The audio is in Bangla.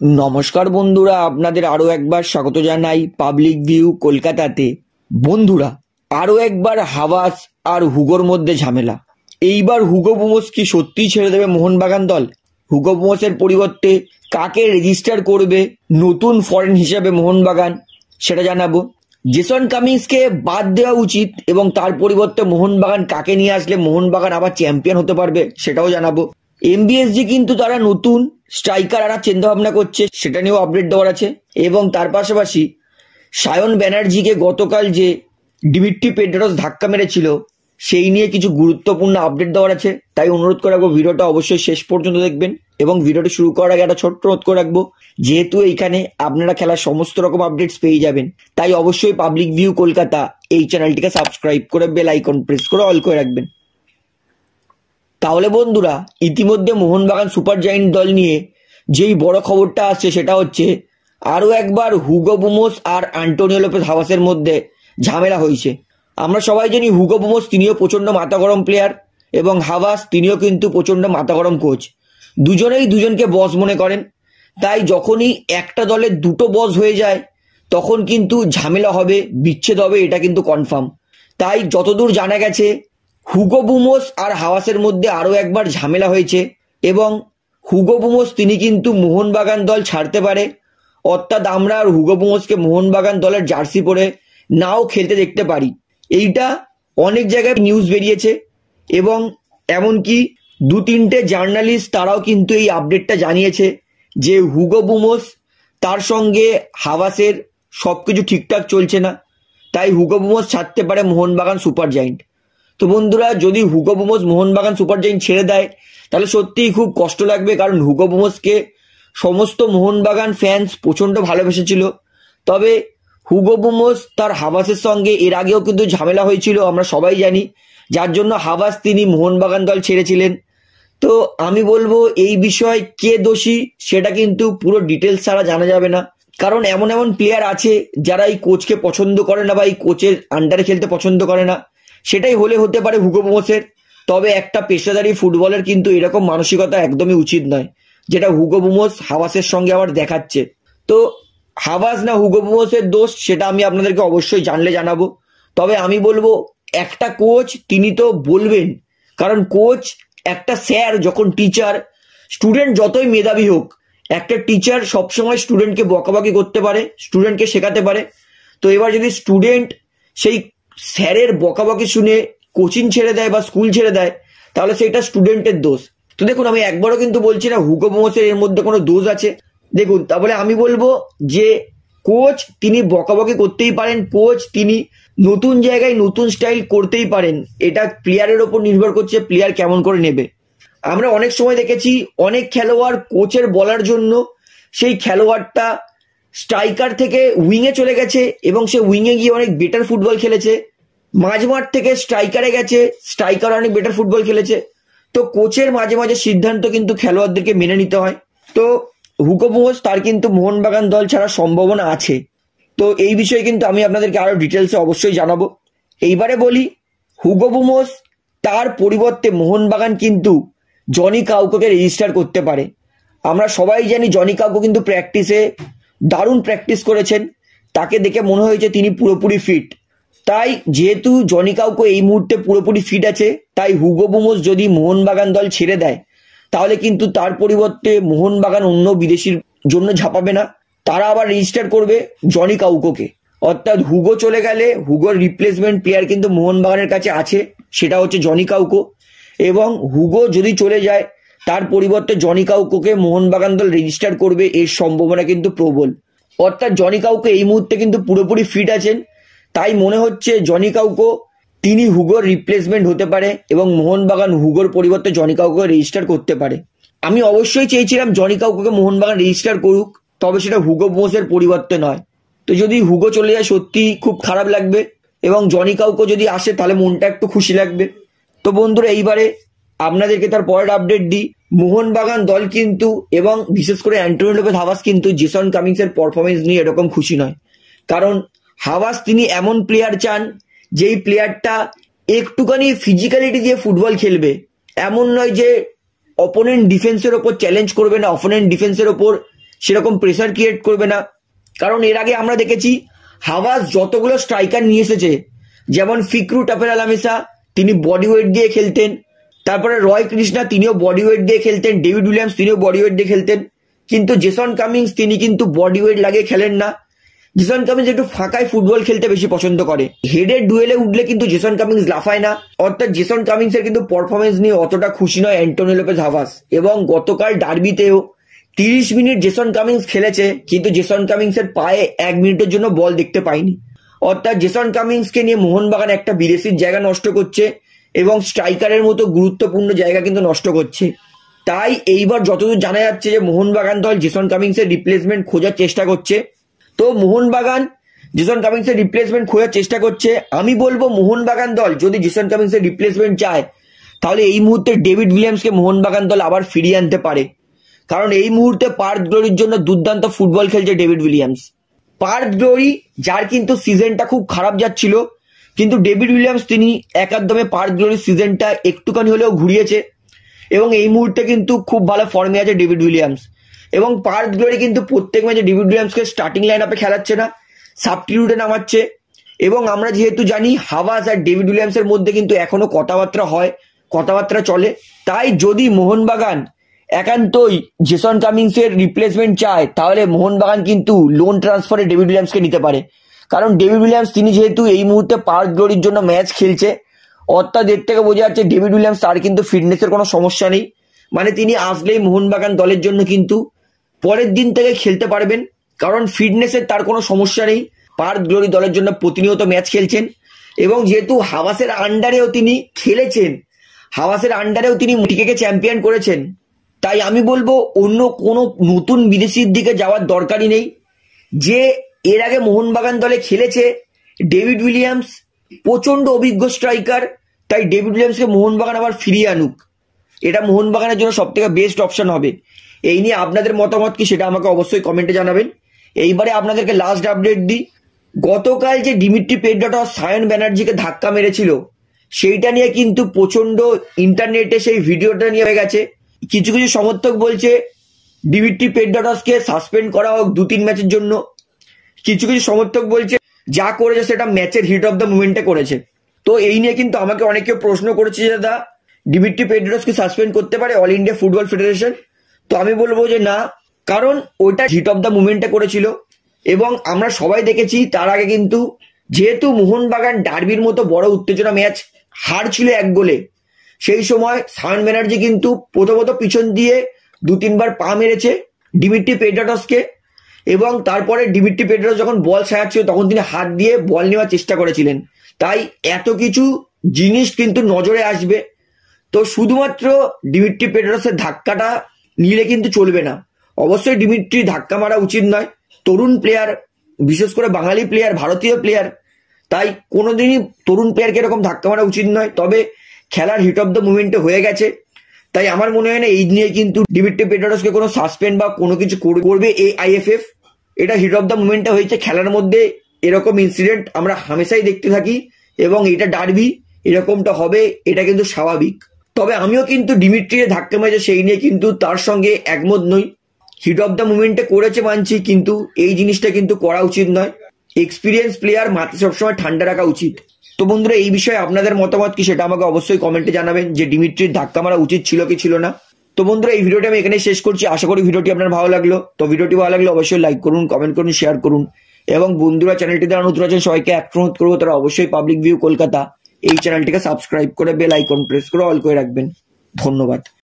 নমস্কার বন্ধুরা, আপনাদের আরো একবার স্বাগত জানাই পাবলিক ভিউ কলকাতাতে। বন্ধুরা, আরো একবার হাওয়াস আর হুগোর মধ্যে ঝামেলা। এইবার হুগো বুমোস কি সত্যিই ছেড়ে দেবে মোহনবাগান দল? হুগো বুমোসের পরিবর্তে কাকে রেজিস্টার করবে নতুন ফরেন হিসেবে মোহনবাগান, সেটা জানাবো। জেসন কামিন্সকে বাদ দেওয়া উচিত এবং তার পরিবর্তে মোহনবাগান কাকে নিয়ে আসলে মোহনবাগান আবার চ্যাম্পিয়ন হতে পারবে, সেটাও জানাবো। এমবিএসজি কিন্তু তারা নতুন স্ট্রাইকার আনার চিন্তা ভাবনা করছে, সেটা নিয়েও আপডেট দেওয়ার আছে। এবং তার পাশাপাশি সায়ন ব্যানার্জিকে গতকাল যে ডিমিট্রি পেড্রোস ধাক্কা মেরেছিল সেই নিয়ে কিছু গুরুত্বপূর্ণ আপডেট দেওয়ার আছে। তাই অনুরোধ করে রাখবো ভিডিওটা অবশ্যই শেষ পর্যন্ত দেখবেন। এবং ভিডিওটি শুরু করার আগে একটা ছোট্ট অনুরোধ করে রাখবো, যেহেতু এইখানে আপনারা খেলার সমস্ত রকম আপডেটস পেয়ে যাবেন, তাই অবশ্যই পাবলিক ভিউ কলকাতা এই চ্যানেলটিকে সাবস্ক্রাইব করে বেল আইকন প্রেস করে অল করে রাখবেন। তাহলে বন্ধুরা, ইতিমধ্যে মোহনবাগান সুপার জায়ান্ট দল নিয়ে যেই বড় খবরটা আসছে সেটা হচ্ছে আরও একবার হুগো বুমোস আর আন্টোনিও লোপেজ হাওয়াসের মধ্যে ঝামেলা হয়েছে। আমরা সবাই জানি হুগো বুমোস তিনিও প্রচণ্ড মাথা গরম প্লেয়ার এবং হাওয়াস তিনিও কিন্তু প্রচণ্ড মাথা গরম কোচ। দুজনেই দুজনকে বস মনে করেন। তাই যখনই একটা দলের দুটো বস হয়ে যায় তখন কিন্তু ঝামেলা হবে, বিচ্ছেদ হবে, এটা কিন্তু কনফার্ম। তাই যতদূর জানা গেছে হুগো বুমোস আর হাওয়াসের মধ্যে আরও একবার ঝামেলা হয়েছে এবং হুগো বুমোস তিনি কিন্তু মোহনবাগান দল ছাড়তে পারে। অর্থাৎ আমরা আর হুগো বুমোসকে মোহনবাগান দলের জার্সি পরে নাও খেলতে দেখতে পারি। এইটা অনেক জায়গায় নিউজ বেরিয়েছে এবং এমনকি দু তিনটে জার্নালিস্ট তারাও কিন্তু এই আপডেটটা জানিয়েছে যে হুগো বুমোস তার সঙ্গে হাওয়াসের সব কিছু ঠিকঠাক চলছে না, তাই হুগো বুমোস ছাড়তে পারে মোহনবাগান সুপার জায়ান্ট। তো বন্ধুরা, যদি Hugo Boumous Mohun Bagan super giant ছেড়ে দেয় তাহলে সত্যিই খুব কষ্ট লাগবে, কারণ হুগো বুমোসকে সমস্ত মোহনবাগান ফ্যান্স প্রচণ্ড ভালোবেসেছিল। তবে হুগো বুমোস তার হাওয়াসের সঙ্গে এর আগেও কিন্তু ঝামেলা হয়েছিল, আমরা সবাই জানি, যার জন্য হাওয়াস তিনি মোহনবাগান দল ছেড়েছিলেন। তো আমি বলবো এই বিষয়ে কে দোষী সেটা কিন্তু পুরো ডিটেলস ছাড়া জানা যাবে না, কারণ এমন এমন প্লেয়ার আছে যারা এই কোচকে পছন্দ করে না বা এই কোচের আন্ডারে খেলতে পছন্দ করে না। সেটাই হতে পারে হুগো বুমোসের। তবে একটা পেশাদারি ফুটবলের কিন্তু এরকম মানসিকতা একদমই উচিত নয়, যেটা হুগো বুমোস হাওয়াসের সঙ্গে আবার দেখাচ্ছে। তো হাওয়াস না হুগো বুমোসের দোষ সেটা আমি আপনাদেরকে অবশ্যই জানলে জানাবো। তবে আমি বলবো একটা কোচ তিনি তো বলবেন, কারণ কোচ একটা স্যার যখন টিচার, স্টুডেন্ট যতই মেধাবী হোক, একটা টিচার সবসময় স্টুডেন্টকে বকাবকি করতে পারে, স্টুডেন্টকে শেখাতে পারে। তো এবার যদি স্টুডেন্ট সেই স্যারের বকাবকি শুনে কোচিং ছেড়ে দেয় বা স্কুল ছেড়ে দেয় তাহলে সেটা স্টুডেন্টের দোষ। তো দেখুন, আমি একবারও কিন্তু বলছি না হুগো বুমোসের এর মধ্যে কোনো দোষ আছে। দেখুন, তাহলে আমি বলবো যে কোচ তিনি বকাবকি করতেই পারেন, কোচ তিনি নতুন জায়গায় নতুন স্টাইল করতেই পারেন। এটা প্লেয়ারের ওপর নির্ভর করছে প্লেয়ার কেমন করে নেবে। আমরা অনেক সময় দেখেছি অনেক খেলোয়াড় কোচের বলার জন্য সেই খেলোয়াড়টা স্ট্রাইকার থেকে উইংয়ে চলে গেছে এবং সে উইংয়ে গিয়ে অনেক বেটার ফুটবল খেলেছে, মাঝমাঠ থেকে স্ট্রাইকারে গেছে, স্ট্রাইকার অনেক বেটার ফুটবল খেলেছে। তো কোচের মাঝে মাঝে সিদ্ধান্ত কিন্তু খেলোয়াড়দেরকে মেনে নিতে হয়। তো হুগো বুমোস তার কিন্তু মোহনবাগান দল ছাড়ার সম্ভাবনা আছে। তো এই বিষয়ে কিন্তু আমি আপনাদেরকে আরো ডিটেলসে অবশ্যই জানাবো। এইবারে বলি, হুগো বুমোস তার পরিবর্তে মোহনবাগান কিন্তু জনি কাউকোকে রেজিস্টার করতে পারে। আমরা সবাই জানি জনি কাউকো কিন্তু প্র্যাকটিসে দারুণ প্র্যাকটিস করেছেন, তাকে দেখে মনে হয়েছে তিনি পুরোপুরি ফিট। তাই যেহেতু জনি কাউকো এই মুহূর্তে পুরোপুরি ফিট আছে, তাই হুগো বুমোস যদি মোহনবাগান দল ছেড়ে দেয় তাহলে কিন্তু তার পরিবর্তে মোহনবাগান অন্য বিদেশির জন্য ঝাঁপাবে না, তারা আবার রেজিস্টার করবে জনি কাউকোকে। অর্থাৎ হুগো চলে গেলে হুগোর রিপ্লেসমেন্ট প্লেয়ার কিন্তু মোহনবাগানের কাছে আছে, সেটা হচ্ছে জনি কাউকো। এবং হুগো যদি চলে যায় তার পরিবর্তে জনি কাউকোকে মোহনবাগান দল রেজিস্টার করবে, এর সম্ভাবনা কিন্তু প্রবল। অর্থাৎ জনি কাউকো এই মুহূর্তে কিন্তু পুরোপুরি ফিট আছেন, তাই মনে হচ্ছে জনি কাউকো তিনি হুগোর রিপ্লেসমেন্ট হতে পারে এবং মোহনবাগান হুগোর পরিবর্তে জনি কাউকোকে রেজিস্টার করতে পারে। আমি অবশ্যই চেয়েছিলাম জনি কাউকোকে মোহনবাগান রেজিস্টার করুক, তবে সেটা হুগো বুমোসের পরিবর্তে নয়। তো যদি হুগো চলে যায় সত্যি খুব খারাপ লাগবে এবং জনি কাউকো যদি আসে তাহলে মনটা একটু খুশি লাগবে। তো বন্ধুরা, এইবারে আপনাদেরকে তার পরের আপডেট দিই। মোহনবাগান দল কিন্তু এবং বিশেষ করে অ্যান্টোনিও লোপেজ হাওয়াস কিন্তু জেসন কামিন্সের পারফরমেন্স নিয়ে এরকম খুশি নয়, কারণ হাওয়াস তিনি এমন প্লেয়ার চান যেই প্লেয়ারটা একটুখানি ফিজিক্যালিটি দিয়ে ফুটবল খেলবে। এমন নয় যে অপোনেন্ট ডিফেন্সের ওপর চ্যালেঞ্জ করবে না, অপোনেন্ট ডিফেন্সের ওপর সেরকম প্রেসার ক্রিয়েট করবে না। কারণ এর আগে আমরা দেখেছি হাওয়াস যতগুলো স্ট্রাইকার নিয়ে এসেছে, যেমন ফিকরু টাপের আলামিসা, তিনি বডি ওয়েট দিয়ে খেলতেন, তারপরে রয় কৃষ্ণা, তিনিও বডি ওয়েট দিয়ে খেলতেন, ডেভিড উইলিয়ামস তিনিও বডি ওয়েট দিয়ে খেলতেন, কিন্তু জেসন কামিংস তিনি কিন্তু বডি ওয়েট লাগিয়ে খেলেন না। জেসন কামিংস একটু ফাঁকায় ফুটবল খেলতে বেশি পছন্দ করে। হেডের ডুয়েলে উঠলে কিন্তু জেসন কামিংস লাফায় না, অর্থাৎ জেসন কামিংস এর কিন্তু পারফরমেন্স নিয়ে অতটা খুশি নয় অ্যান্টোনিও লোপেজ হাভাস। এবং গতকাল ডার্বিতেও 30 মিনিট জেসন কামিংস খেলেছে, কিন্তু জেসন কামিংস এর পায়ে 1 মিনিটের জন্য বল দেখতে পাইনি। অর্থাৎ জেসন কামিংসকে নিয়ে মোহনবাগান একটা বিদেশির জায়গা নষ্ট করছে এবং স্ট্রাইকারের মতো গুরুত্বপূর্ণ জায়গা কিন্তু নষ্ট করছে। তাই এইবার যতদূর জানা যাচ্ছে যে মোহনবাগান দল জেসন কামিংসের রিপ্লেসমেন্ট খোঁজার চেষ্টা করছে। তো মোহনবাগান জেসন কামিংসের রিপ্লেসমেন্ট খোঁজার চেষ্টা করছে। আমি বলবো মোহনবাগান দল যদি জেসন কামিংসের রিপ্লেসমেন্ট চায়, তাহলে এই মুহূর্তে ডেভিড উইলিয়ামসকে মোহনবাগান দল আবার ফিরিয়ে আনতে পারে। কারণ এই মুহূর্তে পার্থ গ্লোরির জন্য দুর্দান্ত ফুটবল খেলছে ডেভিড উইলিয়ামস। পার্থ গ্লোরি যার কিন্তু সিজনটা খুব খারাপ যাচ্ছিল, কিন্তু ডেভিড উইলিয়ামস তিনি একাদমে পার্থ গ্লোরির সিজনটা একটুখানি হলেও ঘুরিয়েছে এবং এই মুহূর্তে কিন্তু খুব ভালো ফর্মে আছে ডেভিড উইলিয়ামস। এবং পার্থ গ্লোরি কিন্তু প্রত্যেক ম্যাচে ডেভিড উইলিয়ামসকে স্টার্টিং লাইন আপে খেলাচ্ছে না, সাবস্টিটিউটে নামাচ্ছে। এবং আমরা যেহেতু জানি হাভাস আর ডেভিড উইলিয়ামসের মধ্যে কিন্তু এখনো কথাবার্তা হয়, কথাবার্তা চলে। তাই যদি মোহনবাগান একান্তই জেসন কামিংসের রিপ্লেসমেন্ট চায়, তাহলে মোহনবাগান কিন্তু লোন ট্রান্সফারে ডেভিড উইলিয়ামসকে নিতে পারে। কারণ ডেভিড উইলিয়ামস তিনি যেহেতু এই মুহূর্তে পার্থ গ্লোরির জন্য ম্যাচ খেলছে, অর্থাৎ এর থেকে বোঝা যাচ্ছে ডেভিড উইলিয়ামস তার কিন্তু ফিটনেসের কোনো সমস্যা নেই, মানে তিনি আসলেই মোহনবাগান দলের জন্য কিন্তু পরের দিন থেকে খেলতে পারবেন, কারণ ফিটনেসের তার কোনো সমস্যা নেই। পার্থ গ্লোরি দলের জন্য প্রতিনিয়ত ম্যাচ খেলছেন এবং যেহেতু হাভাসের আন্ডারেও তিনি খেলেছেন, হাভাসের আন্ডারেও তিনি টিকেকে চ্যাম্পিয়ন করেছেন, তাই আমি বলবো অন্য কোনো নতুন বিদেশির দিকে যাওয়ার দরকারই নেই। যে এর আগে মোহনবাগান দলে খেলেছে ডেভিড উইলিয়ামস, প্রচন্ড অভিজ্ঞ স্ট্রাইকার, তাই ডেভিড উইলিয়ামসকে মোহনবাগান আবার ফিরিয়ে আনুক, এটা মোহনবাগানের জন্য সব থেকে বেস্ট অপশন হবে। এই নিয়ে আপনাদের মতামত কি সেটা আমাকে অবশ্যই কমেন্টে জানাবেন। এইবারে আপনাদেরকে লাস্ট আপডেট দিই, গতকাল যে ডিমিট্রি পেড্রাটস সায়ন ব্যানার্জিকে ধাক্কা মেরেছিল, সেইটা নিয়ে কিন্তু প্রচন্ড ইন্টারনেটে সেই ভিডিওটা নিয়ে হয়ে গেছে। কিছু কিছু সমর্থক বলছে ডিমিট্রি পেড্রাটসকে সাসপেন্ড করা হোক 2-3 ম্যাচের জন্য, কিছু কিছু সমর্থক বলছে যা করেছে সেটা ম্যাচের হিট অফ দ্য মুভমেন্টে করেছে। তো এই নিয়ে কিন্তু আমাকে অনেকে প্রশ্ন করেছে যে দাদা ডিমিট্রি পেড্রাটসকে সাসপেন্ড করতে পারে অল ইন্ডিয়া ফুটবল ফেডারেশন? তো আমি বলবো যে না, কারণ ওইটা হিট অফ দ্য মুভমেন্টে করেছিল এবং আমরা সবাই দেখেছি তার আগে কিন্তু যেহেতু মোহনবাগান ডার্বির মতো বড় উত্তেজনা ম্যাচ হারছিল 1 গোলে, সেই সময় সায়ন ব্যানার্জি কিন্তু প্রথমত পিছন দিয়ে 2-3 বার পা মেরেছে ডিমিট্রি পেড্রাটসকে এবং তারপরে ডিমিট্রি পেড্রাটস যখন বল ছাড়াচ্ছিল তখন তিনি হাত দিয়ে বল নেওয়ার চেষ্টা করেছিলেন। তাই এত কিছু জিনিস কিন্তু নজরে আসবে। তো শুধুমাত্র ডিমিট্রি পেড্রাটসের ধাক্কাটা নিলে কিন্তু চলবে না, অবশ্যই ডিমিট্রি ধাক্কা মারা উচিত নয়। তরুণ প্লেয়ার, বিশেষ করে বাঙালি প্লেয়ার, ভারতীয় প্লেয়ার, তাই কোনোদিনই তরুণ প্লেয়ারকে এরকম ধাক্কা মারা উচিত নয়। তবে খেলার হিট অফ দ্য মুভমেন্টে হয়ে গেছে, তাই আমার মনে হয় না এই নিয়ে কিন্তু ডিমিট্রি পেড্রাটসকে কোনো সাসপেন্ড বা কোনো কিছু করবে এই আইএফএফ। এটা হিট অফ দ্য মুভমেন্টে হয়েছে, খেলার মধ্যে এরকম ইনসিডেন্ট আমরা হামেশাই দেখতে থাকি এবং এটা ডার্বি, এরকমটা হবে, এটা কিন্তু স্বাভাবিক। তবে আমিও কিন্তু ডিমিট্রির ধাক্কা মেরেছে সেই নিয়ে কিন্তু তার সঙ্গে একমত নই। হিট অফ দ্য মুভমেন্টে করেছে মানছি, কিন্তু এই জিনিসটা কিন্তু করা উচিত নয়। এক্সপিরিয়েন্স প্লেয়ার, মাথা সবসময় ঠান্ডা রাখা উচিত। তো বন্ধুরা এই বিষয়ে আপনাদের মতামত কি সেটা আমাকে অবশ্যই কমেন্টে জানাবেন যে ডিমিট্রির ধাক্কা মারা উচিত ছিল কি ছিল না। তো বন্ধুরা এই ভিডিওটি আমি এখানে শেষ করছি, আশা করি ভিডিওটি আপনার ভালো লাগলো। তো ভিডিওটি ভালো লাগলে অবশ্যই লাইক করুন, কমেন্ট করুন, শেয়ার করুন এবং বন্ধুরা চ্যানেলটি যারা নতুন আছেন সবাইকে অনুরোধ করবো তারা অবশ্যই পাবলিক ভিউ কলকাতা এই চ্যানেলটিকে সাবস্ক্রাইব করে বেল আইকন প্রেস করে অল করে রাখবেন। ধন্যবাদ।